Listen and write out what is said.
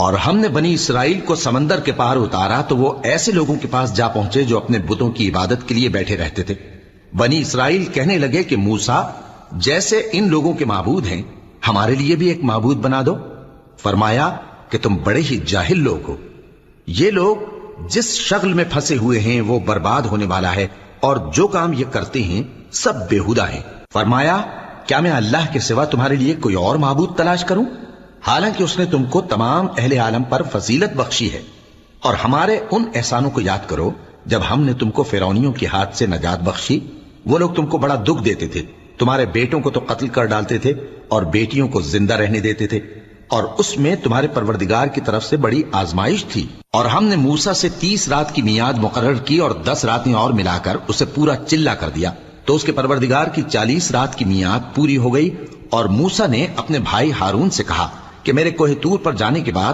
اور ہم نے بنی اسرائیل کو سمندر کے پار اتارا تو وہ ایسے لوگوں کے پاس جا پہنچے جو اپنے بتوں کی عبادت کے لیے بیٹھے رہتے تھے۔ بنی اسرائیل کہنے لگے کہ موسیٰ، جیسے ان لوگوں کے معبود ہیں ہمارے لیے بھی ایک معبود بنا دو۔ فرمایا کہ تم بڑے ہی جاہل لوگ ہو، یہ لوگ جس شغل میں پھنسے ہوئے ہیں وہ برباد ہونے والا ہے، اور جو کام یہ کرتے ہیں سب بےہودہ ہیں۔ فرمایا کیا میں اللہ کے سوا تمہارے لیے کوئی اور معبود تلاش کروں، حالانکہ اس نے تم کو تمام اہل عالم پر فضیلت بخشی ہے۔ اور ہمارے ان احسانوں کو یاد کرو جب ہم نے تم کو فرعونیوں کے ہاتھ سے نجات بخشی۔ وہ لوگ تم کو بڑا دکھ دیتے تھے، تمہارے بیٹوں کو تو قتل کر ڈالتے تھے اور بیٹیوں کو زندہ رہنے دیتے تھے، اور اس میں تمہارے پروردگار کی طرف سے بڑی آزمائش تھی۔ اور ہم نے موسیٰ سے 30 رات کی میعاد مقرر کی اور 10 راتیں اور ملا کر اسے پورا چلا کر دیا، تو اس کے پروردگار کی 40 رات کی میعاد پوری ہو گئی۔ اور موسیٰ نے اپنے بھائی ہارون سے کہا کہ میرے کوہ طور پر جانے کے بعد